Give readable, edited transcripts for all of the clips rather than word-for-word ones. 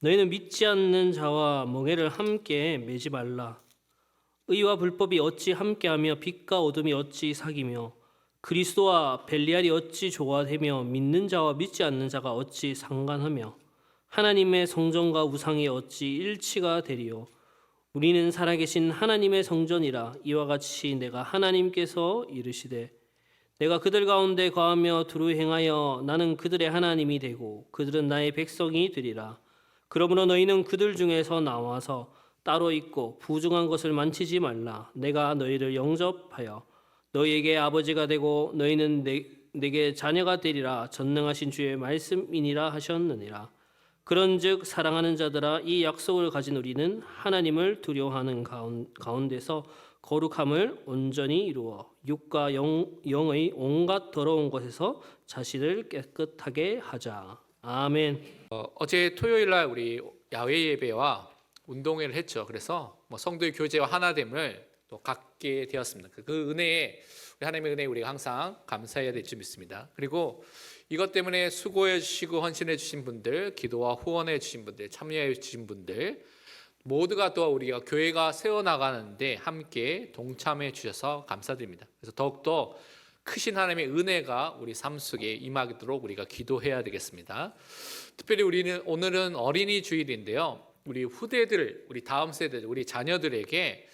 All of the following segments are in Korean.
너희는 믿지 않는 자와 멍에를 함께 매지 말라. 의와 불법이 어찌 함께하며 빛과 어둠이 어찌 사귀며 그리스도와 벨리알이 어찌 조화되며 믿는 자와 믿지 않는 자가 어찌 상관하며 하나님의 성전과 우상이 어찌 일치가 되리요. 우리는 살아계신 하나님의 성전이라. 이와 같이 내가 하나님께서 이르시되 내가 그들 가운데 거하며 두루 행하여 나는 그들의 하나님이 되고 그들은 나의 백성이 되리라. 그러므로 너희는 그들 중에서 나와서 따로 있고 부정한 것을 만지지 말라. 내가 너희를 영접하여 너희에게 아버지가 되고 너희는 내게 자녀가 되리라. 전능하신 주의 말씀이니라 하셨느니라. 그런즉 사랑하는 자들아, 이 약속을 가진 우리는 하나님을 두려워하는 가운데서 거룩함을 온전히 이루어 육과 영의 온갖 더러운 것에서 자신을 깨끗하게 하자. 아멘. 어제 토요일 날 우리 야외 예배와 운동회를 했죠. 그래서 성도의 교제와 하나됨을 또 갖게 되었습니다. 그 은혜에 우리 하나님의 은혜에 우리가 항상 감사해야 될 줄 믿습니다. 그리고 이것 때문에 수고해 주시고 헌신해 주신 분들, 기도와 후원해 주신 분들, 참여해 주신 분들 모두가 또 우리가 교회가 세워나가는데 함께 동참해 주셔서 감사드립니다. 그래서 더욱더 크신 하나님의 은혜가 우리 삶 속에 임하도록 우리가 기도해야 되겠습니다. 특별히 오늘은 어린이 주일인데요. 우리 후대들, 우리 다음 세대들, 우리 자녀들에게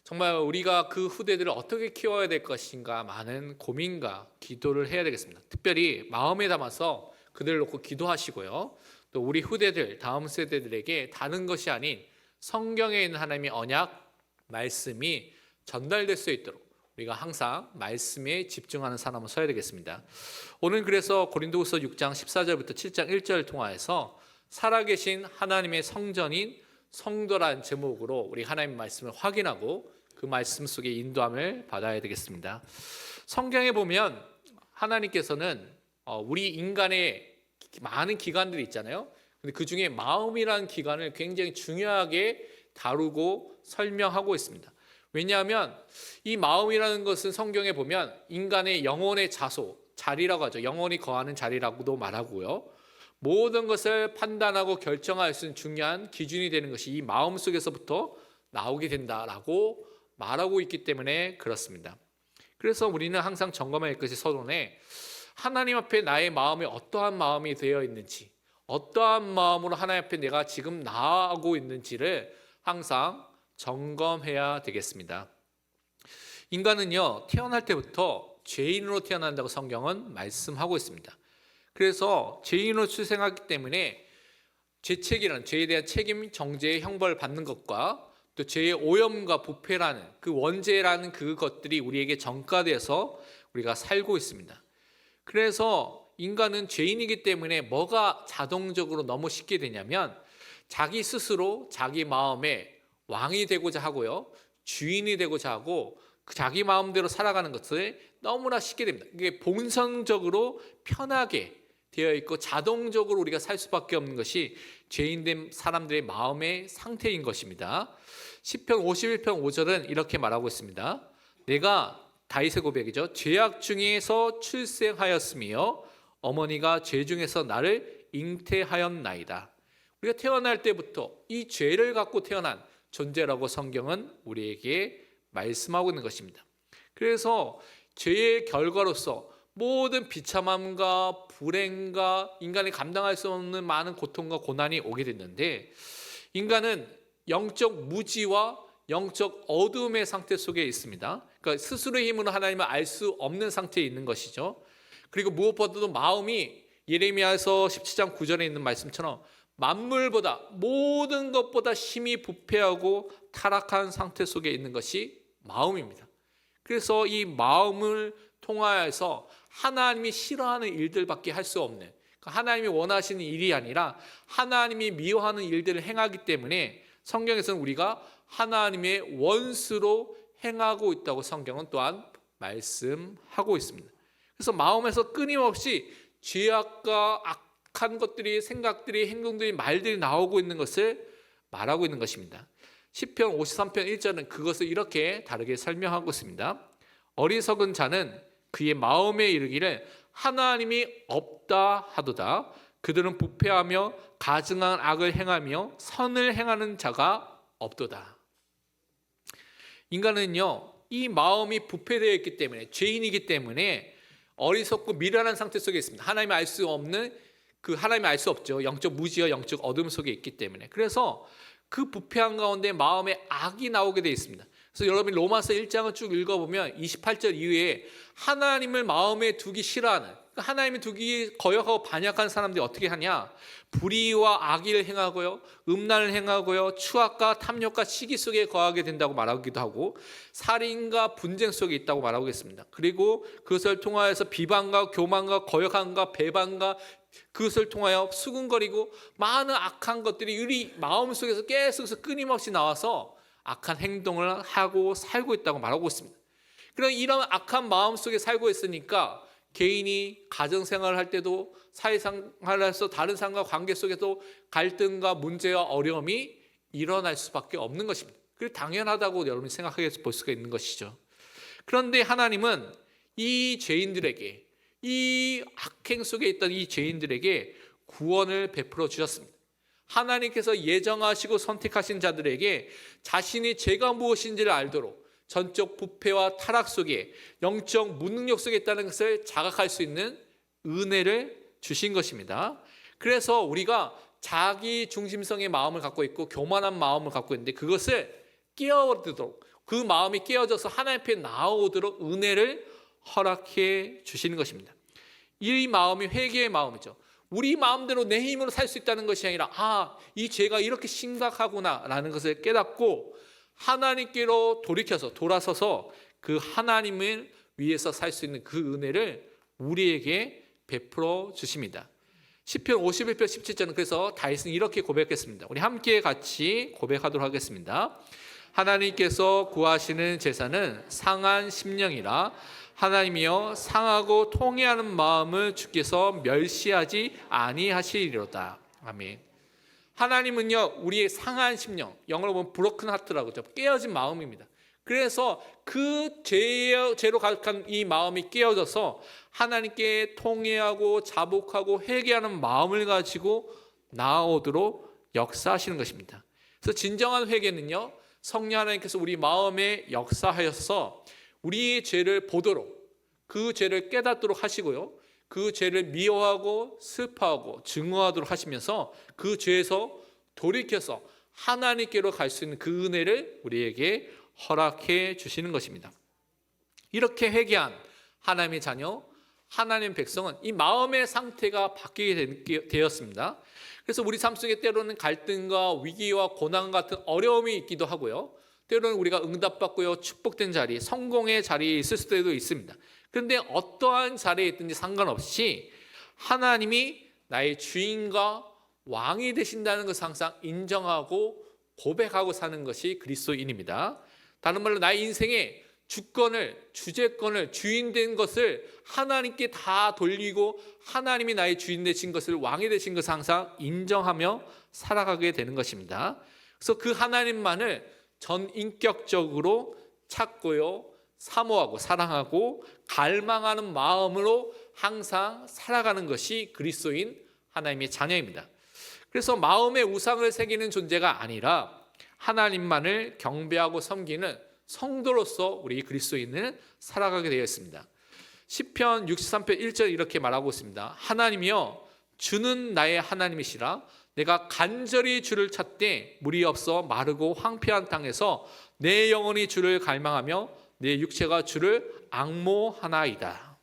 정말 우리가 그 후대들을 어떻게 키워야 될 것인가 많은 고민과 기도를 해야 되겠습니다. 특별히 마음에 담아서 그들을 놓고 기도하시고요. 또 우리 후대들, 다음 세대들에게 다른 것이 아닌 성경에 있는 하나님의 언약, 말씀이 전달될 수 있도록 우리가 항상 말씀에 집중하는 사람을 서야 되겠습니다. 오늘 그래서 고린도후서 6장 14절부터 7장 1절을 통하여서 살아계신 하나님의 성전인 성도란 제목으로 우리 하나님의 말씀을 확인하고 그 말씀 속에 인도함을 받아야 되겠습니다. 성경에 보면 하나님께서는 우리 인간의 많은 기관들이 있잖아요. 근데 그 중에 마음이라는 기관을 굉장히 중요하게 다루고 설명하고 있습니다. 왜냐하면 이 마음이라는 것은 성경에 보면 인간의 영혼의 자소, 자리라고 하죠. 영혼이 거하는 자리라고도 말하고요. 모든 것을 판단하고 결정할 수 있는 중요한 기준이 되는 것이 이 마음 속에서부터 나오게 된다라고 말하고 있기 때문에 그렇습니다. 그래서 우리는 항상 점검해야 할 것이 서론에 하나님 앞에 나의 마음이 어떠한 마음이 되어 있는지, 어떠한 마음으로 하나님 앞에 내가 지금 나아가고 있는지를 항상 점검해야 되겠습니다. 인간은요, 태어날 때부터 죄인으로 태어난다고 성경은 말씀하고 있습니다. 그래서 죄인으로 출생하기 때문에 죄책이라는 죄에 대한 책임, 정죄의 형벌을 받는 것과 또 죄의 오염과 부패라는 그 원죄라는 그것들이 우리에게 전가돼서 우리가 살고 있습니다. 그래서 인간은 죄인이기 때문에 뭐가 자동적으로 너무 쉽게 되냐면 자기 스스로 자기 마음에 왕이 되고자 하고요, 주인이 되고자 하고 자기 마음대로 살아가는 것을 너무나 쉽게 됩니다. 이게 본성적으로 편하게 되어 있고 자동적으로 우리가 살 수밖에 없는 것이 죄인된 사람들의 마음의 상태인 것입니다. 시편 51편 5절은 이렇게 말하고 있습니다. 내가, 다윗의 고백이죠, 죄악 중에서 출생하였으며 어머니가 죄 중에서 나를 잉태하였나이다. 우리가 태어날 때부터 이 죄를 갖고 태어난 존재라고 성경은 우리에게 말씀하고 있는 것입니다. 그래서 죄의 결과로서 모든 비참함과 불행과 인간이 감당할 수 없는 많은 고통과 고난이 오게 됐는데, 인간은 영적 무지와 영적 어둠의 상태 속에 있습니다. 그러니까 스스로의 힘으로 하나님을 알 수 없는 상태에 있는 것이죠. 그리고 무엇보다도 마음이 예레미야서 17장 9절에 있는 말씀처럼 만물보다, 모든 것보다 힘이 부패하고 타락한 상태 속에 있는 것이 마음입니다. 그래서 이 마음을 통하여서 하나님이 싫어하는 일들밖에 할 수 없는, 하나님이 원하시는 일이 아니라 하나님이 미워하는 일들을 행하기 때문에 성경에서는 우리가 하나님의 원수로 행하고 있다고 성경은 또한 말씀하고 있습니다. 그래서 마음에서 끊임없이 죄악과 악한 것들이, 생각들이, 행동들이, 말들이 나오고 있는 것을 말하고 있는 것입니다. 시편 53편 1절은 그것을 이렇게 다르게 설명하고 있습니다. 어리석은 자는 그의 마음에 이르기를 하나님이 없다 하도다. 그들은 부패하며 가증한 악을 행하며 선을 행하는 자가 없도다. 인간은요, 이 마음이 부패되어 있기 때문에, 죄인이기 때문에 어리석고 미련한 상태 속에 있습니다. 하나님을 알 수 없는, 하나님을 알 수 없죠. 영적 무지와 영적 어둠 속에 있기 때문에. 그래서 그 부패한 가운데 마음에 악이 나오게 되어 있습니다. 그래서 여러분 로마서 1장을 쭉 읽어보면 28절 이후에 하나님을 마음에 두기 싫어하는, 하나님을 두기 거역하고 반역한 사람들이 어떻게 하냐? 불의와 악의를 행하고요, 음란을 행하고요, 추악과 탐욕과 시기 속에 거하게 된다고 말하기도 하고, 살인과 분쟁 속에 있다고 말하고 있습니다. 그리고 그것을 통하여서 비방과 교만과 거역함과 배반과 그것을 통하여 수군거리고 많은 악한 것들이 우리 마음속에서 계속해서 끊임없이 나와서 악한 행동을 하고 살고 있다고 말하고 있습니다. 그럼 이런 악한 마음 속에 살고 있으니까 개인이 가정생활을 할 때도, 사회생활을 해서 다른 사람과 관계 속에도 갈등과 문제와 어려움이 일어날 수밖에 없는 것입니다. 그게 당연하다고 여러분이 생각해 볼 수가 있는 것이죠. 그런데 하나님은 이 죄인들에게, 이 악행 속에 있던 이 죄인들에게 구원을 베풀어 주셨습니다. 하나님께서 예정하시고 선택하신 자들에게 자신이 죄가 무엇인지를 알도록 전적 부패와 타락 속에, 영적 무능력 속에 있다는 것을 자각할 수 있는 은혜를 주신 것입니다. 그래서 우리가 자기 중심성의 마음을 갖고 있고 교만한 마음을 갖고 있는데, 그것을 깨어들도록, 그 마음이 깨어져서 하나님 앞에 나오도록 은혜를 허락해 주시는 것입니다. 이 마음이 회개의 마음이죠. 우리 마음대로 내 힘으로 살 수 있다는 것이 아니라, 이 죄가 이렇게 심각하구나 라는 것을 깨닫고 하나님께로 돌아서서 그 하나님을 위해서 살 수 있는 그 은혜를 우리에게 베풀어 주십니다. 시편 51편 17절은 그래서 다윗은 이렇게 고백했습니다. 우리 함께 같이 고백하도록 하겠습니다. 하나님께서 구하시는 제사는 상한 심령이라, 하나님이여 상하고 통회하는 마음을 주께서 멸시하지 아니하시리로다. 아멘. 하나님은요, 우리의 상한 심령, 영어로 보면 브로큰 하트라고 하죠. 깨어진 마음입니다. 그래서 그 죄로 가득한 이 마음이 깨어져서 하나님께 통회하고 자복하고 회개하는 마음을 가지고 나아오도록 역사하시는 것입니다. 그래서 진정한 회개는요, 성령 하나님께서 우리 마음에 역사하여서 우리의 죄를 보도록, 그 죄를 깨닫도록 하시고요, 그 죄를 미워하고 슬퍼하고 증오하도록 하시면서 그 죄에서 돌이켜서 하나님께로 갈 수 있는 그 은혜를 우리에게 허락해 주시는 것입니다. 이렇게 회개한 하나님의 자녀, 하나님의 백성은 이 마음의 상태가 바뀌게 되었습니다. 그래서 우리 삶 속에 때로는 갈등과 위기와 고난 같은 어려움이 있기도 하고요, 때로는 우리가 응답받고요, 축복된 자리, 성공의 자리에 있을 수도 있습니다. 그런데 어떠한 자리에 있든지 상관없이 하나님이 나의 주인과 왕이 되신다는 것을 항상 인정하고 고백하고 사는 것이 그리스도인입니다. 다른 말로 나의 인생의 주권을, 주재권을, 주인된 것을 하나님께 다 돌리고 하나님이 나의 주인 되신 것을, 왕이 되신 것을 항상 인정하며 살아가게 되는 것입니다. 그래서 그 하나님만을 전인격적으로 찾고요, 사모하고 사랑하고 갈망하는 마음으로 항상 살아가는 것이 그리스도인 하나님의 자녀입니다. 그래서 마음의 우상을 새기는 존재가 아니라 하나님만을 경배하고 섬기는 성도로서 우리 그리스도인은 살아가게 되어 있습니다. 시편 63편 1절 이렇게 말하고 있습니다. 하나님이여 주는 나의 하나님이시라, 내가 간절히 주를 찾되 물이 없어 마르고 황폐한 땅에서 내 영혼이 주를 갈망하며 내 육체가 주를 앙모하나이다.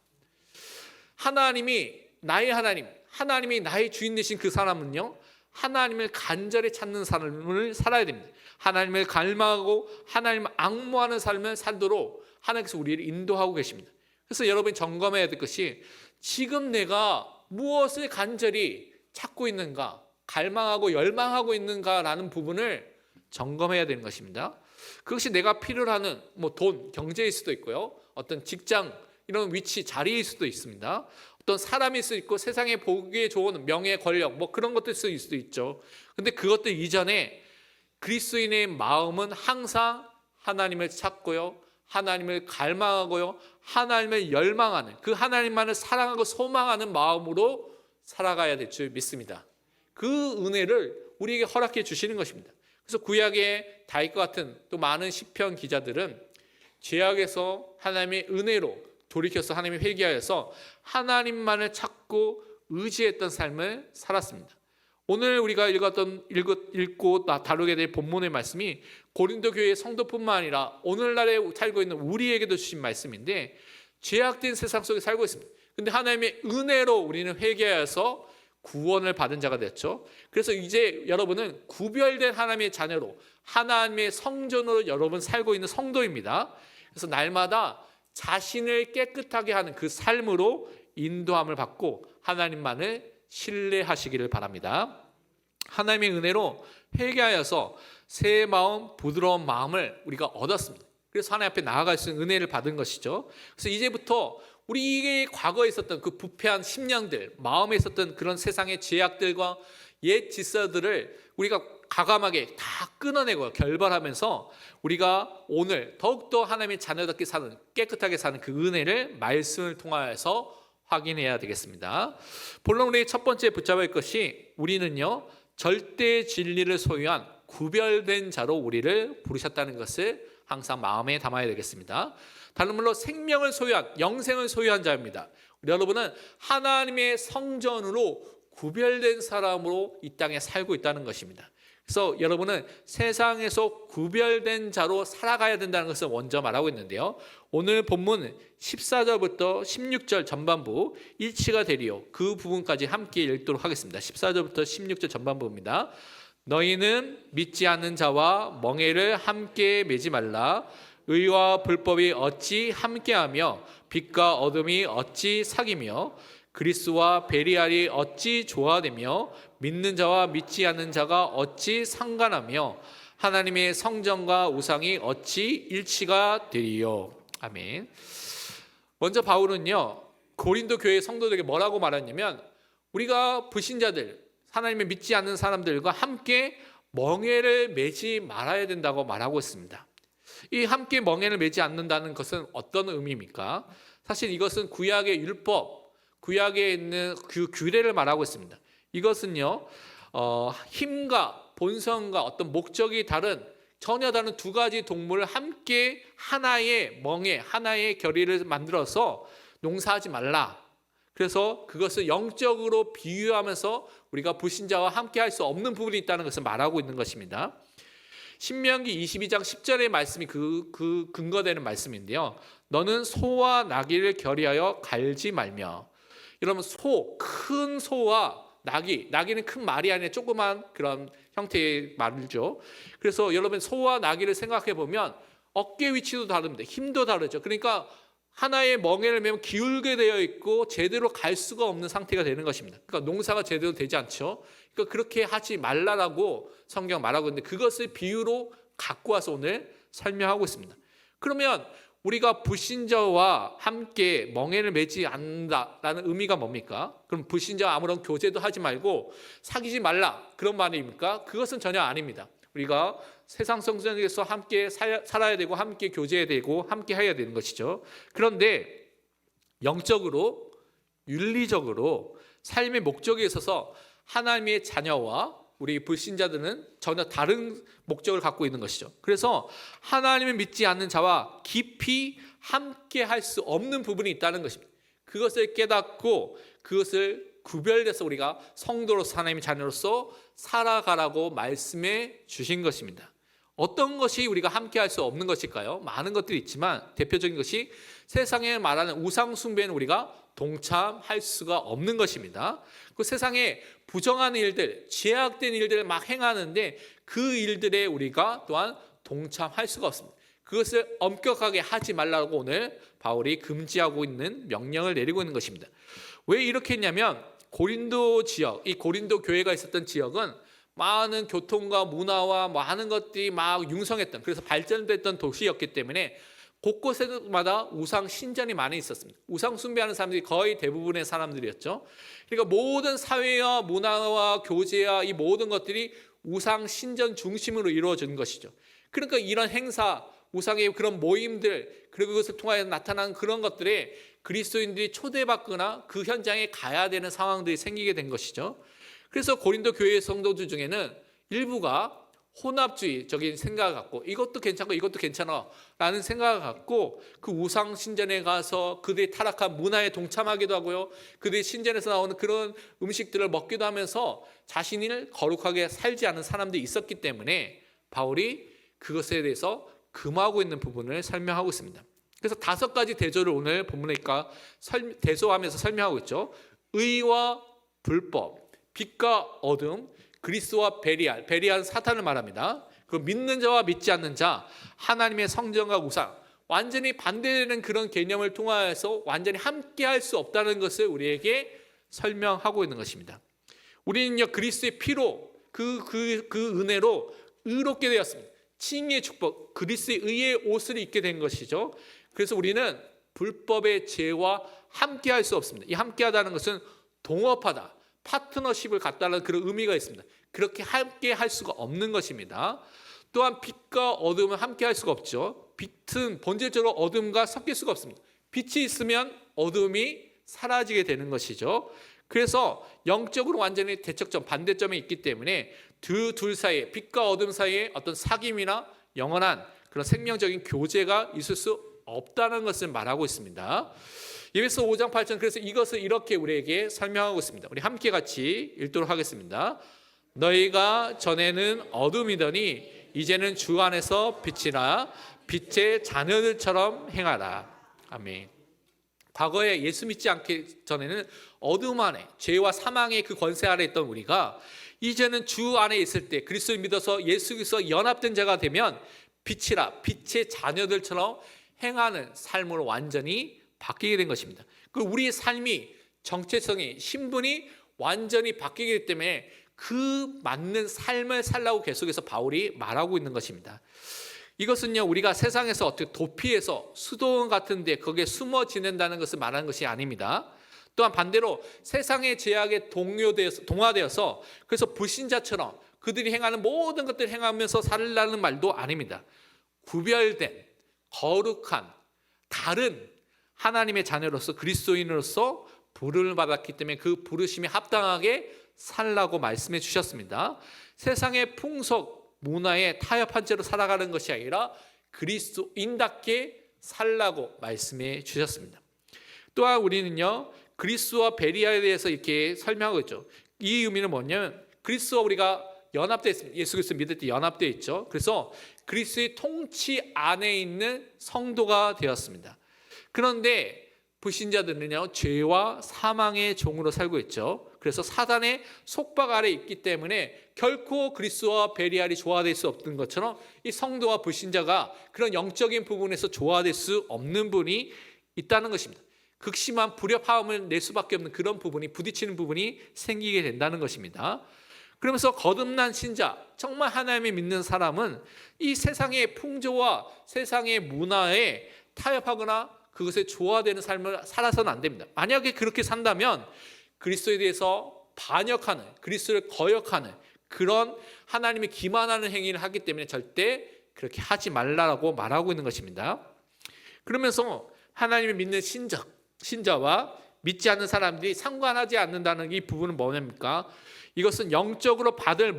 하나님이 나의 하나님, 하나님이 나의 주인 되신 그 사람은요, 하나님을 간절히 찾는 삶을 살아야 됩니다. 하나님을 갈망하고 하나님을 앙모하는 삶을 살도록 하나님께서 우리를 인도하고 계십니다. 그래서 여러분이 점검해야 될 것이, 지금 내가 무엇을 간절히 찾고 있는가, 갈망하고 열망하고 있는가라는 부분을 점검해야 되는 것입니다. 그것이 내가 필요로 하는 돈, 경제일 수도 있고요, 어떤 직장, 이런 위치, 자리일 수도 있습니다. 어떤 사람일 수도 있고, 세상에 보기에 좋은 명예, 권력, 그런 것들 있을 수도 있죠. 근데 그것들 이전에 그리스도인의 마음은 항상 하나님을 찾고요, 하나님을 갈망하고요, 하나님을 열망하는, 그 하나님만을 사랑하고 소망하는 마음으로 살아가야 될 줄 믿습니다. 그 은혜를 우리에게 허락해 주시는 것입니다. 그래서 구약의 다윗과 같은 또 많은 시편 기자들은 죄악에서 하나님의 은혜로 돌이켜서 하나님을 회개하여서 하나님만을 찾고 의지했던 삶을 살았습니다. 오늘 우리가 읽고 다루게 될 본문의 말씀이 고린도 교회의 성도뿐만 아니라 오늘날에 살고 있는 우리에게도 주신 말씀인데, 죄악된 세상 속에 살고 있습니다. 근데 하나님의 은혜로 우리는 회개하여서 구원을 받은 자가 됐죠. 그래서 이제 여러분은 구별된 하나님의 자녀로, 하나님의 성전으로 여러분 살고 있는 성도입니다. 그래서 날마다 자신을 깨끗하게 하는 그 삶으로 인도함을 받고 하나님만을 신뢰하시기를 바랍니다. 하나님의 은혜로 회개하여서 새 마음, 부드러운 마음을 우리가 얻었습니다. 그래서 하나님 앞에 나아갈 수 있는 은혜를 받은 것이죠. 그래서 이제부터 우리의 과거에 있었던 그 부패한 심령들, 마음에 있었던 그런 세상의 죄악들과 옛 질서들을 우리가 과감하게 다 끊어내고 결발하면서 우리가 오늘 더욱더 하나님의 자녀답게 사는, 깨끗하게 사는 그 은혜를 말씀을 통하여서 확인해야 되겠습니다. 본론 우리의 첫 번째 붙잡을 것이, 우리는요 절대 진리를 소유한 구별된 자로 우리를 부르셨다는 것을 항상 마음에 담아야 되겠습니다. 다른 말로 생명을 소유한, 영생을 소유한 자입니다. 여러분은 하나님의 성전으로 구별된 사람으로 이 땅에 살고 있다는 것입니다. 그래서 여러분은 세상에서 구별된 자로 살아가야 된다는 것을 먼저 말하고 있는데요. 오늘 본문 14절부터 16절 전반부, 일치가 되리요, 그 부분까지 함께 읽도록 하겠습니다. 14절부터 16절 전반부입니다. 너희는 믿지 않는 자와 멍에를 함께 매지 말라. 의와 불법이 어찌 함께하며 빛과 어둠이 어찌 사귀며 그리스도와 베리알이 어찌 조화되며 믿는 자와 믿지 않는 자가 어찌 상관하며 하나님의 성전과 우상이 어찌 일치가 되리요. 아멘. 먼저 바울은요 고린도 교회 성도들에게 뭐라고 말했냐면, 우리가 불신자들, 하나님을 믿지 않는 사람들과 함께 멍에를 매지 말아야 된다고 말하고 있습니다. 이 함께 멍에를 매지 않는다는 것은 어떤 의미입니까? 사실 이것은 구약의 율법, 구약에 있는 그 규례를 말하고 있습니다. 이것은요 힘과 본성과 어떤 목적이 다른, 전혀 다른 두 가지 동물을 함께 하나의 멍에, 하나의 결의를 만들어서 농사하지 말라. 그래서 그것을 영적으로 비유하면서 우리가 불신자와 함께 할 수 없는 부분이 있다는 것을 말하고 있는 것입니다. 신명기 22장 10절의 말씀이 그 근거되는 말씀인데요. 너는 소와 나귀를 결의하여 갈지 말며. 여러분, 큰 소와 나귀는 큰 말이 아니라 조그만 그런 형태의 말이죠. 그래서 여러분, 소와 나귀를 생각해 보면 어깨 위치도 다릅니다. 힘도 다르죠. 그러니까 하나의 멍에를 매면 기울게 되어 있고 제대로 갈 수가 없는 상태가 되는 것입니다. 그러니까 농사가 제대로 되지 않죠. 그러니까 그렇게 하지 말라라고 성경 말하고 있는데, 그것을 비유로 갖고 와서 오늘 설명하고 있습니다. 그러면 우리가 불신자와 함께 멍에를 매지 않는다라는 의미가 뭡니까? 그럼 불신자와 아무런 교제도 하지 말고 사귀지 말라, 그런 말입니까? 그것은 전혀 아닙니다. 우리가 세상 성전에서 함께 살아야 되고 함께 교제해야 되고 함께 해야 되는 것이죠. 그런데 영적으로, 윤리적으로 삶의 목적에 있어서 하나님의 자녀와 우리 불신자들은 전혀 다른 목적을 갖고 있는 것이죠. 그래서 하나님을 믿지 않는 자와 깊이 함께 할 수 없는 부분이 있다는 것입니다. 그것을 깨닫고 그것을 구별돼서 우리가 성도로서, 하나님의 자녀로서 살아가라고 말씀해 주신 것입니다. 어떤 것이 우리가 함께 할 수 없는 것일까요? 많은 것들이 있지만 대표적인 것이 세상에 말하는 우상 숭배는 우리가 동참할 수가 없는 것입니다. 그 세상에 부정한 일들, 죄악된 일들을 막 행하는데 그 일들에 우리가 또한 동참할 수가 없습니다. 그것을 엄격하게 하지 말라고 오늘 바울이 금지하고 있는 명령을 내리고 있는 것입니다. 왜 이렇게 했냐면, 고린도 지역, 이 고린도 교회가 있었던 지역은 많은 교통과 문화와 많은 것들이 막 융성했던, 그래서 발전됐던 도시였기 때문에 곳곳마다 우상 신전이 많이 있었습니다. 우상 숭배하는 사람들이 거의 대부분의 사람들이었죠. 그러니까 모든 사회와 문화와 교제와 이 모든 것들이 우상 신전 중심으로 이루어진 것이죠. 그러니까 이런 행사, 우상의 그런 모임들, 그리고 그것을 통하여 나타나는 그런 것들에 그리스도인들이 초대받거나 그 현장에 가야 되는 상황들이 생기게 된 것이죠. 그래서 고린도 교회 성도들 중에는 일부가 혼합주의적인 생각을 갖고 이것도 괜찮고 이것도 괜찮아 라는 생각을 갖고 그 우상 신전에 가서 그들의 타락한 문화에 동참하기도 하고요, 그들의 신전에서 나오는 그런 음식들을 먹기도 하면서 자신을 거룩하게 살지 않은 사람들이 있었기 때문에 바울이 그것에 대해서 금하고 있는 부분을 설명하고 있습니다. 그래서 5가지 대조를 오늘 본문에 대조하면서 설명하고 있죠. 의와 불법, 빛과 어둠, 그리스도와 베리알, 베리알은 사탄을 말합니다. 그 믿는 자와 믿지 않는 자, 하나님의 성전과 우상, 완전히 반대되는 그런 개념을 통하여서 완전히 함께할 수 없다는 것을 우리에게 설명하고 있는 것입니다. 우리는요, 그리스도의 피로 그 은혜로 의롭게 되었습니다. 칭의의 축복, 그리스도의 의의 옷을 입게 된 것이죠. 그래서 우리는 불법의 죄와 함께할 수 없습니다. 이 함께하다는 것은 동업하다, 파트너십을 갖다는 그런 의미가 있습니다. 그렇게 함께 할 수가 없는 것입니다. 또한 빛과 어둠은 함께 할 수가 없죠. 빛은 본질적으로 어둠과 섞일 수가 없습니다. 빛이 있으면 어둠이 사라지게 되는 것이죠. 그래서 영적으로 완전히 대척점, 반대점에 있기 때문에 둘 사이에, 빛과 어둠 사이에 어떤 사귐이나 영원한 그런 생명적인 교제가 있을 수 없다는 것을 말하고 있습니다. 에베소 5장 8절, 그래서 이것을 이렇게 우리에게 설명하고 있습니다. 우리 함께 같이 읽도록 하겠습니다. 너희가 전에는 어둠이더니 이제는 주 안에서 빛이라, 빛의 자녀들처럼 행하라. 아멘. 과거에 예수 믿지 않기 전에는 어둠 안에, 죄와 사망의 그 권세 아래 있던 우리가 이제는 주 안에 있을 때, 그리스도를 믿어서 예수 그리스도와 연합된 자가 되면 빛이라, 빛의 자녀들처럼 행하는 삶으로 완전히 바뀌게 된 것입니다. 그 우리의 삶이, 정체성이, 신분이 완전히 바뀌기 때문에 그 맞는 삶을 살라고 계속해서 바울이 말하고 있는 것입니다. 이것은요, 우리가 세상에서 어떻게 도피해서 수도원 같은 데 거기에 숨어 지낸다는 것을 말하는 것이 아닙니다. 또한 반대로 세상의 제약에 동화되어서 그래서 불신자처럼 그들이 행하는 모든 것들을 행하면서 살라는 말도 아닙니다. 구별된, 거룩한, 다른 하나님의 자녀로서, 그리스도인으로서 부름을 받았기 때문에 그 부르심에 합당하게 살라고 말씀해 주셨습니다. 세상의 풍속, 문화에 타협한 채로 살아가는 것이 아니라 그리스도인답게 살라고 말씀해 주셨습니다. 또한 우리는요, 그리스도와 베리아에 대해서 이렇게 설명하고 있죠. 이 의미는 뭐냐면 그리스도와 우리가 연합되어 있습니다. 예수 그리스도 믿을 때 연합되어 있죠. 그래서 그리스도의 통치 안에 있는 성도가 되었습니다. 그런데 불신자들은요, 죄와 사망의 종으로 살고 있죠. 그래서 사단의 속박 아래 있기 때문에 결코 그리스도와 베리알이 조화될 수 없는 것처럼 이 성도와 불신자가 그런 영적인 부분에서 조화될 수 없는 분이 있다는 것입니다. 극심한 불협화음을 낼 수밖에 없는 그런 부분이, 부딪히는 부분이 생기게 된다는 것입니다. 그러면서 거듭난 신자, 정말 하나님을 믿는 사람은 이 세상의 풍조와 세상의 문화에 타협하거나 그것에 조화되는 삶을 살아서는 안 됩니다. 만약에 그렇게 산다면 그리스도에 대해서 반역하는, 그리스도를 거역하는 그런 하나님이 기만하는 행위를 하기 때문에 절대 그렇게 하지 말라고 말하고 있는 것입니다. 그러면서 하나님을 믿는 신자와 믿지 않는 사람들이 상관하지 않는다는 이 부분은 뭐냐입니까? 이것은 영적으로 받을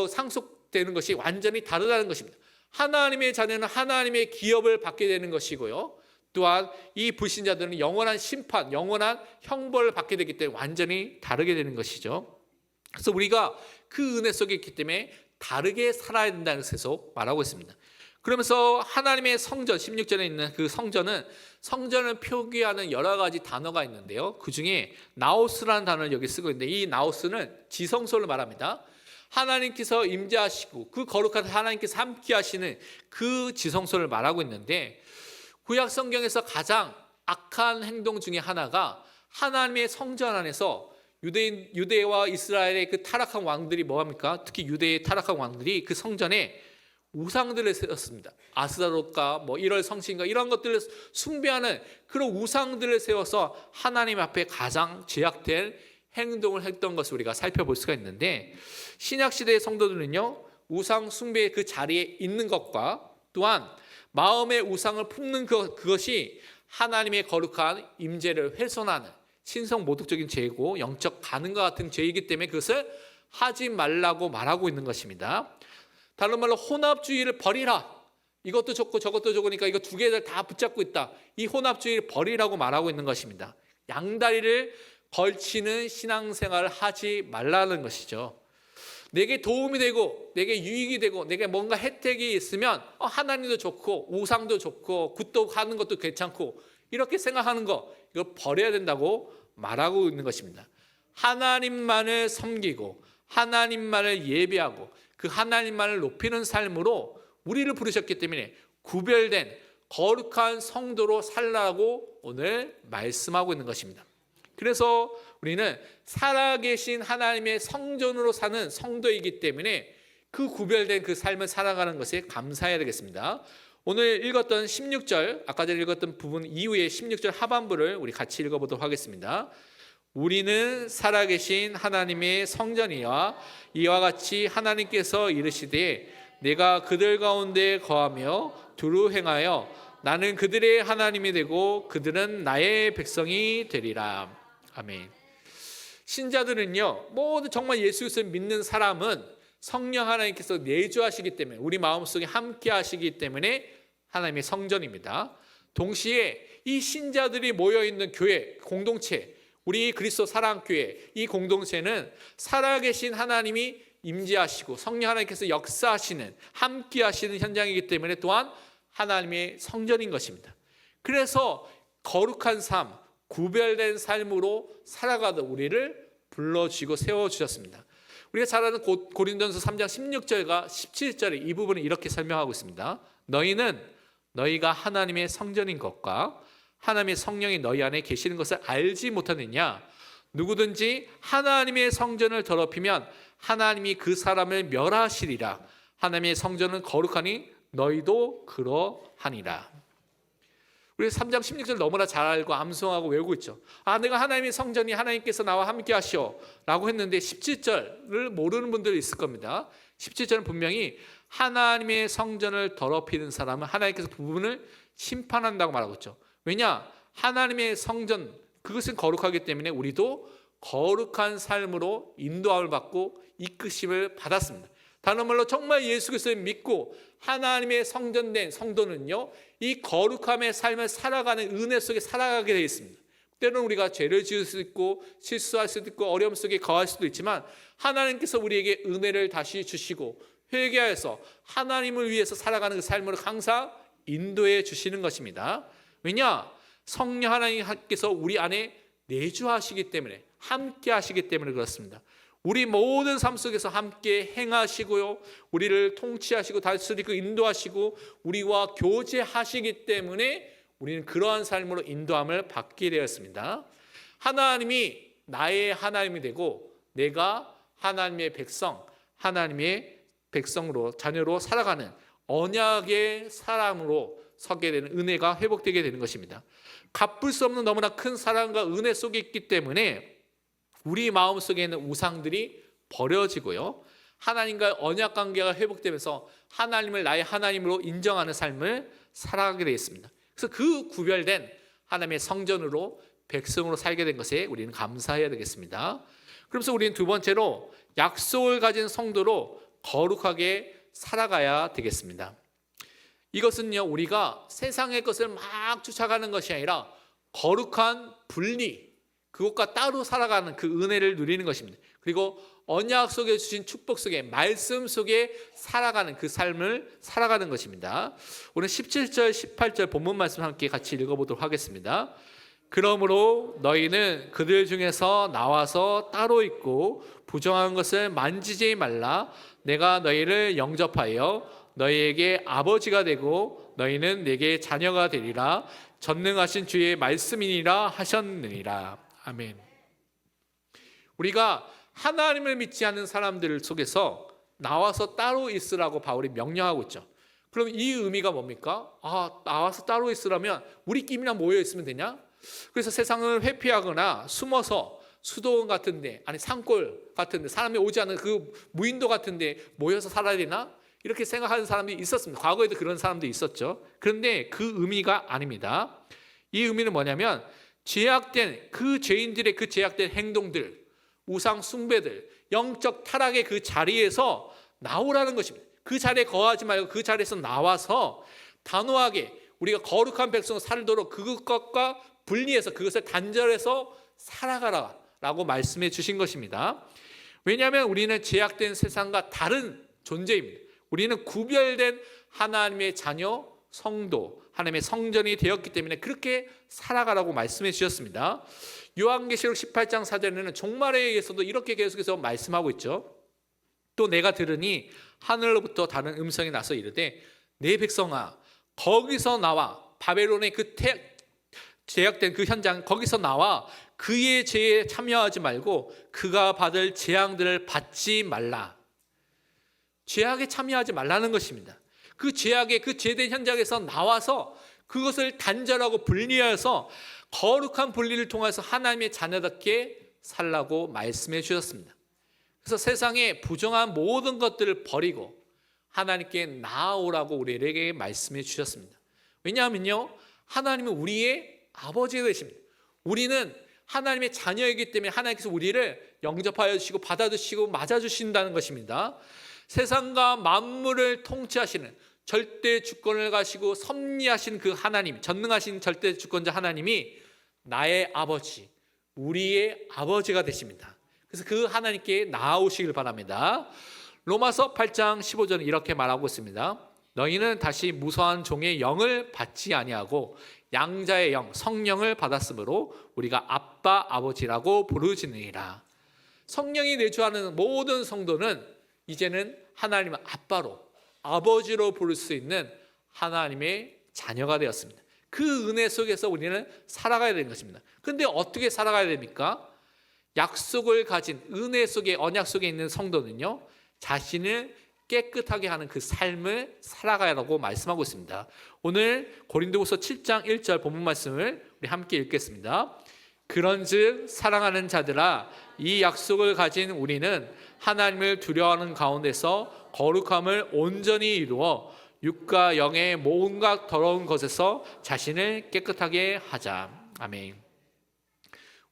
상속되는 것이 완전히 다르다는 것입니다. 하나님의 자녀는 하나님의 기업을 받게 되는 것이고요, 또한 이 불신자들은 영원한 심판, 영원한 형벌을 받게 되기 때문에 완전히 다르게 되는 것이죠. 그래서 우리가 그 은혜 속에 있기 때문에 다르게 살아야 된다는 것에서 말하고 있습니다. 그러면서 하나님의 성전, 16절에 있는 그 성전을 표기하는 여러 가지 단어가 있는데요, 그 중에 나오스라는 단어를 여기 쓰고 있는데, 이 나오스는 지성소를 말합니다. 하나님께서 임재하시고 그 거룩한 하나님께서 함께 하시는 그 지성소를 말하고 있는데, 구약 성경에서 가장 악한 행동 중에 하나가 하나님의 성전 안에서 유대와 이스라엘의 그 타락한 왕들이 뭐합니까? 특히 유대의 타락한 왕들이 그 성전에 우상들을 세웠습니다. 아스타롯과 1월 성신과 이런 것들을 숭배하는 그런 우상들을 세워서 하나님 앞에 가장 죄악된 행동을 했던 것을 우리가 살펴볼 수가 있는데, 신약시대의 성도들은요, 우상 숭배의 그 자리에 있는 것과 또한 마음의 우상을 품는 그것이 하나님의 거룩한 임재를 훼손하는 신성 모독적인 죄고 영적 간음과 같은 죄이기 때문에 그것을 하지 말라고 말하고 있는 것입니다. 다른 말로 혼합주의를 버리라. 이것도 좋고 저것도 좋으니까 이거 두 개를 다 붙잡고 있다. 이 혼합주의를 버리라고 말하고 있는 것입니다. 양다리를 걸치는 신앙생활을 하지 말라는 것이죠. 내게 도움이 되고 내게 유익이 되고 내게 뭔가 혜택이 있으면 하나님도 좋고 우상도 좋고 굿도 하는 것도 괜찮고 이렇게 생각하는 거 이거 버려야 된다고 말하고 있는 것입니다. 하나님만을 섬기고 하나님만을 예배하고 그 하나님만을 높이는 삶으로 우리를 부르셨기 때문에 구별된 거룩한 성도로 살라고 오늘 말씀하고 있는 것입니다. 그래서 우리는 살아계신 하나님의 성전으로 사는 성도이기 때문에 그 구별된 그 삶을 살아가는 것에 감사해야 되겠습니다. 오늘 읽었던 16절, 아까 전에 읽었던 부분 이후에 16절 하반부를 우리 같이 읽어보도록 하겠습니다. 우리는 살아계신 하나님의 성전이와 이와 같이 하나님께서 이르시되 내가 그들 가운데 거하며 두루 행하여 나는 그들의 하나님이 되고 그들은 나의 백성이 되리라. 아멘. 신자들은요, 모두 정말 예수 그리스도를 믿는 사람은 성령 하나님께서 내주하시기 때문에 우리 마음속에 함께 하시기 때문에 하나님의 성전입니다. 동시에 이 신자들이 모여있는 교회, 공동체, 우리 그리스도 사랑교회 이 공동체는 살아계신 하나님이 임재하시고 성령 하나님께서 역사하시는 함께 하시는 현장이기 때문에 또한 하나님의 성전인 것입니다. 그래서 거룩한 삶, 구별된 삶으로 살아가던 우리를 불러주시고 세워주셨습니다. 우리가 잘 아는 고린도전서 3장 16절과 17절에 이 부분을 이렇게 설명하고 있습니다. 너희는 너희가 하나님의 성전인 것과 하나님의 성령이 너희 안에 계시는 것을 알지 못하느냐? 누구든지 하나님의 성전을 더럽히면 하나님이 그 사람을 멸하시리라. 하나님의 성전은 거룩하니 너희도 그러하니라. 우리 3장 16절 너무나 잘 알고 암송하고 외우고 있죠. 내가 하나님의 성전이 하나님께서 나와 함께 하시오 라고 했는데 17절을 모르는 분들이 있을 겁니다. 17절은 분명히 하나님의 성전을 더럽히는 사람은 하나님께서 그 부분을 심판한다고 말하고 있죠. 왜냐? 하나님의 성전 그것은 거룩하기 때문에 우리도 거룩한 삶으로 인도함을 받고 이끄심을 받았습니다. 다른 말로 정말 예수 그리스도를 믿고 하나님의 성전된 성도는요, 이 거룩함의 삶을 살아가는 은혜 속에 살아가게 되어 있습니다. 때로는 우리가 죄를 지을 수도 있고 실수할 수도 있고 어려움 속에 거할 수도 있지만 하나님께서 우리에게 은혜를 다시 주시고 회개하여서 하나님을 위해서 살아가는 그 삶으로 항상 인도해 주시는 것입니다. 왜냐? 성령 하나님께서 우리 안에 내주하시기 때문에 함께 하시기 때문에 그렇습니다. 우리 모든 삶 속에서 함께 행하시고요, 우리를 통치하시고 다스리고 인도하시고 우리와 교제하시기 때문에 우리는 그러한 삶으로 인도함을 받게 되었습니다. 하나님이 나의 하나님이 되고 내가 하나님의 백성, 하나님의 백성으로 자녀로 살아가는 언약의 사람으로 서게 되는 은혜가 회복되게 되는 것입니다. 갚을 수 없는 너무나 큰 사랑과 은혜 속에 있기 때문에 우리 마음속에 있는 우상들이 버려지고요, 하나님과의 언약 관계가 회복되면서 하나님을 나의 하나님으로 인정하는 삶을 살아가게 되어 있습니다. 그래서 그 구별된 하나님의 성전으로 백성으로 살게 된 것에 우리는 감사해야 되겠습니다. 그러면서 우리는 두 번째로 약속을 가진 성도로 거룩하게 살아가야 되겠습니다. 이것은요, 우리가 세상의 것을 막 쫓아가는 것이 아니라 거룩한 분리, 그것과 따로 살아가는 그 은혜를 누리는 것입니다. 그리고 언약 속에 주신 축복 속에 말씀 속에 살아가는 그 삶을 살아가는 것입니다. 오늘 17절 18절 본문 말씀 함께 같이 읽어보도록 하겠습니다. 그러므로 너희는 그들 중에서 나와서 따로 있고 부정한 것을 만지지 말라. 내가 너희를 영접하여 너희에게 아버지가 되고 너희는 내게 자녀가 되리라. 전능하신 주의 말씀이니라 하셨느니라. 아멘. 우리가 하나님을 믿지 않는 사람들 속에서 나와서 따로 있으라고 바울이 명령하고 있죠. 그럼 이 의미가 뭡니까? 나와서 따로 있으라면 우리끼리나 모여 있으면 되냐? 그래서 세상을 회피하거나 숨어서 수도원 같은데, 아니 산골 같은데, 사람이 오지 않는 그 무인도 같은데 모여서 살아야 되나? 이렇게 생각하는 사람이 있었습니다. 과거에도 그런 사람도 있었죠. 그런데 그 의미가 아닙니다. 이 의미는 뭐냐면 죄악된 그 죄인들의 그 죄악된 행동들, 우상 숭배들, 영적 타락의 그 자리에서 나오라는 것입니다. 그 자리에 거하지 말고 그 자리에서 나와서 단호하게 우리가 거룩한 백성 살도록 그것과 분리해서 그것을 단절해서 살아가라 라고 말씀해 주신 것입니다. 왜냐하면 우리는 죄악된 세상과 다른 존재입니다. 우리는 구별된 하나님의 자녀, 성도, 하나님의 성전이 되었기 때문에 그렇게 살아가라고 말씀해 주셨습니다. 요한계시록 18장 4절에는 종말에 의해서도 이렇게 계속해서 말씀하고 있죠. 또 내가 들으니 하늘로부터 다른 음성이 나서 이르되 내 백성아 거기서 나와 바벨론의 그 죄악된 그 현장 거기서 나와 그의 죄에 참여하지 말고 그가 받을 재앙들을 받지 말라. 죄악에 참여하지 말라는 것입니다. 그 죄악의 그 죄된 현장에서 나와서 그것을 단절하고 분리해서 거룩한 분리를 통해서 하나님의 자녀답게 살라고 말씀해 주셨습니다. 그래서 세상의 부정한 모든 것들을 버리고 하나님께 나아오라고 우리에게 말씀해 주셨습니다. 왜냐하면요, 하나님은 우리의 아버지가 되십니다. 우리는 하나님의 자녀이기 때문에 하나님께서 우리를 영접하여 주시고 받아주시고 맞아주신다는 것입니다. 세상과 만물을 통치하시는 절대 주권을 가지고 섭리하신 그 하나님, 전능하신 절대 주권자 하나님이 나의 아버지, 우리의 아버지가 되십니다. 그래서 그 하나님께 나아오시길 바랍니다. 로마서 8장 15절은 이렇게 말하고 있습니다. 너희는 다시 무서한 종의 영을 받지 아니하고 양자의 영, 성령을 받았으므로 우리가 아빠, 아버지라고 부르짖느니라. 성령이 내주하는 모든 성도는 이제는 하나님을 아빠로, 아버지로 부를 수 있는 하나님의 자녀가 되었습니다. 그 은혜 속에서 우리는 살아가야 되는 것입니다. 그런데 어떻게 살아가야 됩니까? 약속을 가진 은혜 속에, 언약 속에 있는 성도는요, 자신을 깨끗하게 하는 그 삶을 살아가라고 말씀하고 있습니다. 오늘 고린도후서 7장 1절 본문 말씀을 우리 함께 읽겠습니다. 그런즉 사랑하는 자들아, 이 약속을 가진 우리는 하나님을 두려워하는 가운데서 거룩함을 온전히 이루어 육과 영의 온갖 더러운 것에서 자신을 깨끗하게 하자. 아멘.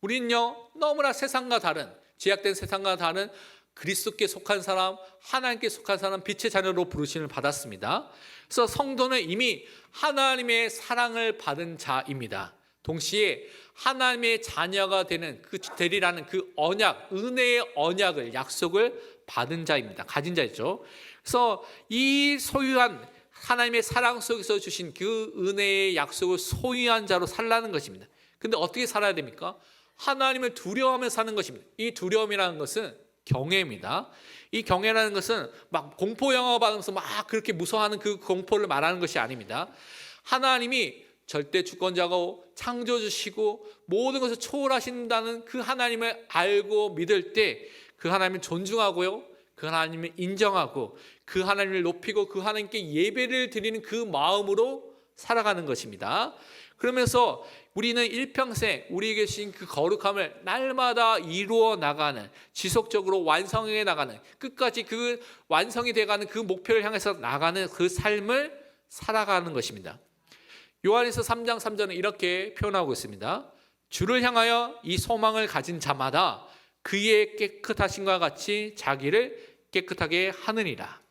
우리는요, 너무나 세상과 다른, 죄악된 세상과 다른 그리스도께 속한 사람, 하나님께 속한 사람, 빛의 자녀로 부르심을 받았습니다. 그래서 성도는 이미 하나님의 사랑을 받은 자입니다. 동시에 하나님의 자녀가 되는 되리라는 그 언약, 은혜의 언약을, 약속을 받은 자입니다. 가진 자이죠. 그래서 이 소유한 하나님의 사랑 속에서 주신 그 은혜의 약속을 소유한 자로 살라는 것입니다. 근데 어떻게 살아야 됩니까? 하나님을 두려워하며 사는 것입니다. 이 두려움이라는 것은 경외입니다. 이 경외라는 것은 막 공포 영화 받으면서 막 그렇게 무서워하는 그 공포를 말하는 것이 아닙니다. 하나님이 절대 주권자고 창조주시고 모든 것을 초월하신다는 그 하나님을 알고 믿을 때 그 하나님을 존중하고요, 그 하나님을 인정하고 그 하나님을 높이고 그 하나님께 예배를 드리는 그 마음으로 살아가는 것입니다. 그러면서 우리는 일평생 우리에게 주신 그 거룩함을 날마다 이루어 나가는, 지속적으로 완성해 나가는, 끝까지 그 완성이 돼가는 그 목표를 향해서 나가는 그 삶을 살아가는 것입니다. 요한에서 3장 3절은 이렇게 표현하고 있습니다. 주를 향하여 이 소망을 가진 자마다 그의 깨끗하심과 같이 자기를 깨끗하게 하느니라.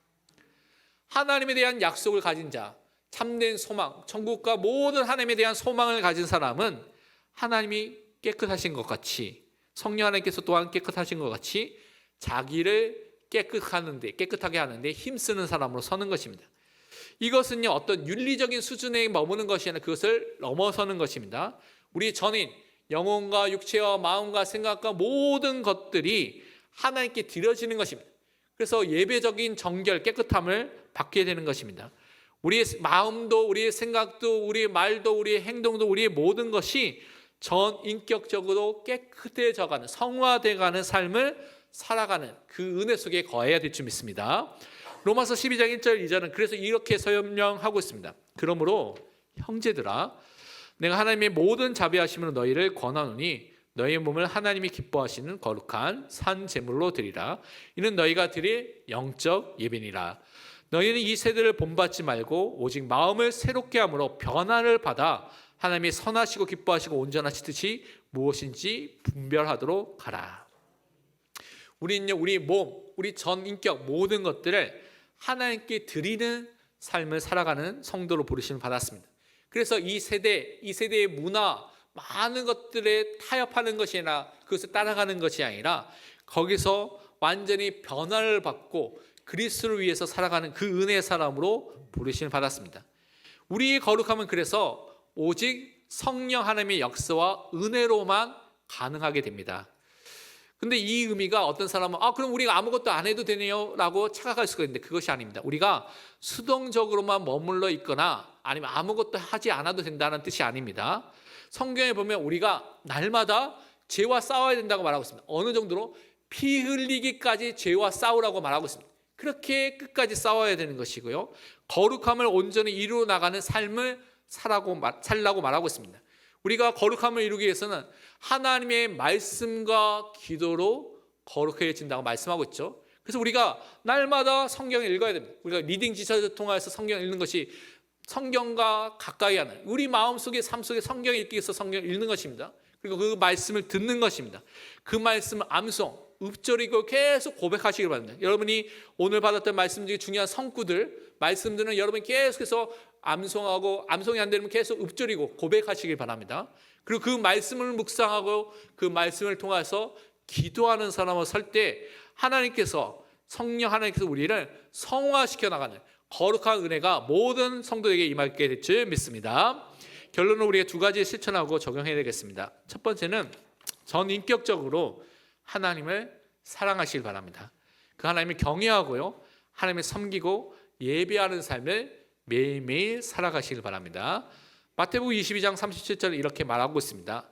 하나님에 대한 약속을 가진 자, 참된 소망, 천국과 모든 하나님에 대한 소망을 가진 사람은 하나님이 깨끗하신 것 같이, 성령 하나님께서 또한 깨끗하신 것 같이 자기를 깨끗하게 하는데 힘쓰는 사람으로 서는 것입니다. 이것은요, 어떤 윤리적인 수준에 머무는 것이 아니라 그것을 넘어서는 것입니다. 우리 전인, 영혼과 육체와 마음과 생각과 모든 것들이 하나님께 드려지는 것입니다. 그래서 예배적인 정결, 깨끗함을 받게 되는 것입니다. 우리의 마음도, 우리의 생각도, 우리의 말도, 우리의 행동도, 우리의 모든 것이 전인격적으로 깨끗해져가는, 성화돼가는 삶을 살아가는 그 은혜 속에 거해야 될 줄 믿습니다. 로마서 12장 1절 2절은 그래서 이렇게 서명하고 있습니다. 그러므로 형제들아, 내가 하나님의 모든 자비하심으로 너희를 권하노니 너희의 몸을 하나님이 기뻐하시는 거룩한 산 제물로 드리라. 이는 너희가 드릴 영적 예배니라. 너희는 이 세대를 본받지 말고 오직 마음을 새롭게 함으로 변화를 받아 하나님이 선하시고 기뻐하시고 온전하신 뜻이 무엇인지 분별하도록 하라. 우리는요, 우리 몸, 우리 전 인격 모든 것들을 하나님께 드리는 삶을 살아가는 성도로 부르심을 받았습니다. 그래서 이 세대의 문화, 많은 것들에 타협하는 것이 아니라 그것을 따라가는 것이 아니라 거기서 완전히 변화를 받고 그리스도를 위해서 살아가는 그 은혜의 사람으로 부르심을 받았습니다. 우리의 거룩함은 그래서 오직 성령 하나님의 역사와 은혜로만 가능하게 됩니다. 근데 이 의미가 어떤 사람은 그럼 우리가 아무것도 안 해도 되네요 라고 착각할 수가 있는데 그것이 아닙니다. 우리가 수동적으로만 머물러 있거나 아니면 아무것도 하지 않아도 된다는 뜻이 아닙니다. 성경에 보면 우리가 날마다 죄와 싸워야 된다고 말하고 있습니다. 어느 정도로 피 흘리기까지 죄와 싸우라고 말하고 있습니다. 그렇게 끝까지 싸워야 되는 것이고요. 거룩함을 온전히 이루어 나가는 삶을 살라고 말하고 있습니다. 우리가 거룩함을 이루기 위해서는 하나님의 말씀과 기도로 거룩해진다고 말씀하고 있죠. 그래서 우리가 날마다 성경을 읽어야 됩니다. 우리가 리딩 지처를 통해서 성경을 읽는 것이 성경과 가까이 하는 우리 마음속에 삶 속에 성경을 읽기 위해서 성경을 읽는 것입니다. 그리고 그 말씀을 듣는 것입니다. 그 말씀을 암송, 읊조리고 계속 고백하시길 바랍니다. 여러분이 오늘 받았던 말씀 중에 중요한 성구들, 말씀들은 여러분이 계속해서 암송하고 암송이 안 되면 계속 읊조리고 고백하시길 바랍니다. 그리고 그 말씀을 묵상하고 그 말씀을 통해서 기도하는 사람을 설 때 하나님께서 성령 하나님께서 우리를 성화시켜 나가는 거룩한 은혜가 모든 성도에게 임하게 될 줄 믿습니다. 결론은 우리가 두 가지 실천하고 적용해야 되겠습니다. 첫 번째는 전인격적으로 하나님을 사랑하시길 바랍니다. 그 하나님을 경외하고요, 하나님을 섬기고 예배하는 삶을 매일매일 살아가시길 바랍니다. 마태복음 22장 37절 이렇게 말하고 있습니다.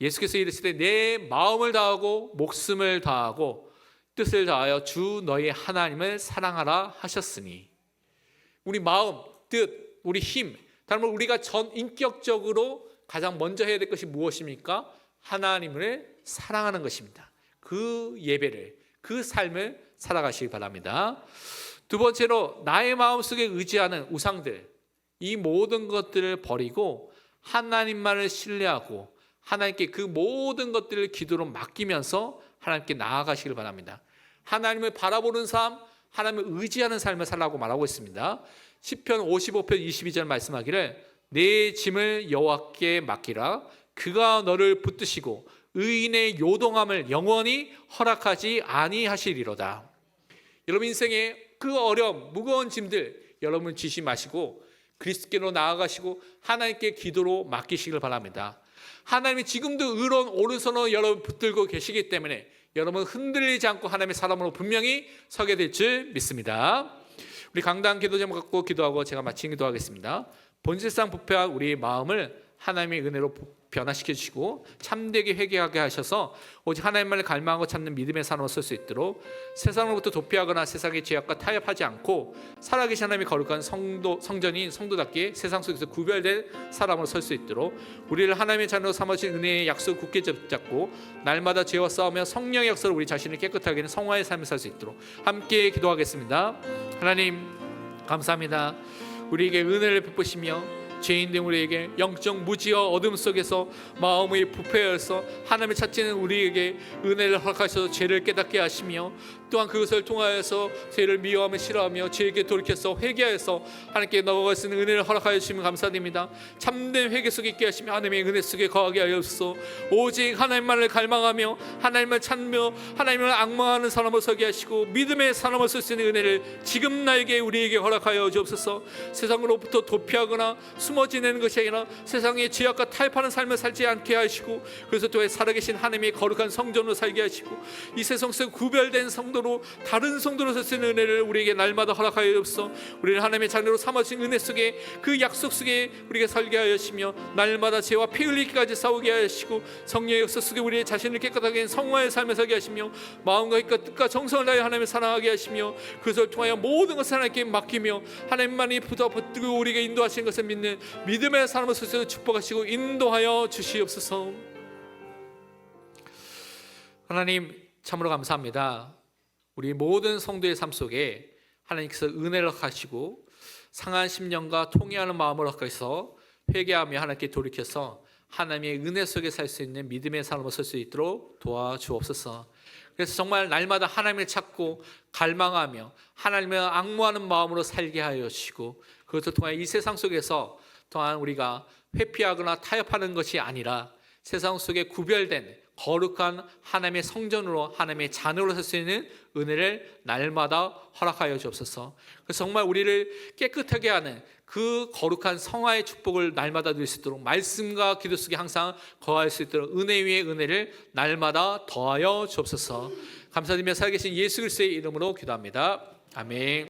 예수께서 이르시되 내 마음을 다하고 목숨을 다하고 뜻을 다하여 주 너희 하나님을 사랑하라 하셨으니, 우리 마음, 뜻, 우리 힘, 다른 말 우리가 전인격적으로 가장 먼저 해야 될 것이 무엇입니까? 하나님을 사랑하는 것입니다. 그 예배를, 그 삶을 살아가시기 바랍니다. 두 번째로 나의 마음속에 의지하는 우상들, 이 모든 것들을 버리고 하나님만을 신뢰하고 하나님께 그 모든 것들을 기도로 맡기면서 하나님께 나아가시길 바랍니다. 하나님을 바라보는 삶, 하나님을 의지하는 삶을 살라고 말하고 있습니다. 시편 55편 22절 말씀하기를 내 짐을 여호와께 맡기라. 그가 너를 붙드시고 의인의 요동함을 영원히 허락하지 아니하시리로다. 여러분 인생의 그 어려움, 무거운 짐들 여러분 지시 마시고 그리스도께로 나아가시고 하나님께 기도로 맡기시길 바랍니다. 하나님이 지금도 의로운 오른손으로 여러분 붙들고 계시기 때문에 여러분 흔들리지 않고 하나님의 사람으로 분명히 서게 될 줄 믿습니다. 우리 강단 기도 제목 갖고 기도하고 제가 마친 기도하겠습니다. 본질상 부패한 우리의 마음을 하나님의 은혜로 변화시켜 주시고 참되게 회개하게 하셔서 오직 하나님만을 갈망하고 찾는 믿음의 사람으로 설 수 있도록 세상으로부터 도피하거나 세상의 죄악과 타협하지 않고 살아계신 하나님의 거룩한 성전인 성도답게 세상 속에서 구별된 사람으로 설 수 있도록 우리를 하나님의 자녀로 삼으신 은혜의 약속을 굳게 붙잡고 날마다 죄와 싸우며 성령의 역사로 우리 자신을 깨끗하게 하는 성화의 삶을 살 수 있도록 함께 기도하겠습니다. 하나님 감사합니다. 우리에게 은혜를 베푸시며 죄인된 우리에게 영적 무지와 어둠 속에서 마음의 부패여서 하나님을 찾지는 우리에게 은혜를 허락하셔서 죄를 깨닫게 하시며 또한 그것을 통하여서 죄를 미워하며 싫어하며 죄에게 돌이켜서 회개하여서 하나님께 나아갈 수 있는 은혜를 허락하여 주시면 감사드립니다. 참된 회개 속에 있게 하시며 하나님의 은혜 속에 거하게 하여서 오직 하나님만을 갈망하며 하나님을 찾며 하나님을 악망하는 사람을 서게 하시고 믿음의 사람을 쓸 수 있는 은혜를 지금 나에게 우리에게 허락하여 주옵소서. 세상으로부터 도피하거나 숨어 지내는 것이 아니라 세상의 죄악과 타협하는 삶을 살지 않게 하시고 그래서 또 살아계신 하나님의 거룩한 성전으로 살게 하시고 이 세상 속 구별된 성도로 다른 성도로 설 수 있는 은혜를 우리에게 날마다 허락하여 주옵소서. 우리를 하나님의 자녀로 삼으신 은혜 속에 그 약속 속에 우리에게 살게 하시며 날마다 죄와 피 흘리기까지 싸우게 하시고 성령의 역사 속에 우리의 자신을 깨끗하게 한 성화의 삶을 살게 하시며 마음과 힘과 뜻과 정성을 다해 하나님을 사랑하게 하시며 그것을 통하여 모든 것을 하나님께 맡기며 하나님만이 붙들고 우리에게 인도하시는 것을 믿는 믿음의 사람을 스스로 축복하시고 인도하여 주시옵소서. 하나님 참으로 감사합니다. 우리 모든 성도의 삶 속에 하나님께서 은혜를 하시고 상한 심령과 통회하는 마음을 허락해서 회개하며 하나님께 돌이켜서 하나님의 은혜 속에 살 수 있는 믿음의 삶을 살 수 있도록 도와주옵소서. 그래서 정말 날마다 하나님을 찾고 갈망하며 하나님을 앙모하는 마음으로 살게 하여 주시고, 그것을 통해 이 세상 속에서 또한 우리가 회피하거나 타협하는 것이 아니라 세상 속에 구별된 거룩한 하나님의 성전으로 하나님의 자녀로 살 수 있는 은혜를 날마다 허락하여 주옵소서. 그래서 정말 우리를 깨끗하게 하는 그 거룩한 성화의 축복을 날마다 누릴 수 있도록, 말씀과 기도 속에 항상 거할 수 있도록 은혜 위에 은혜를 날마다 더하여 주옵소서. 감사드리며 살아계신 예수 그리스도의 이름으로 기도합니다. 아멘.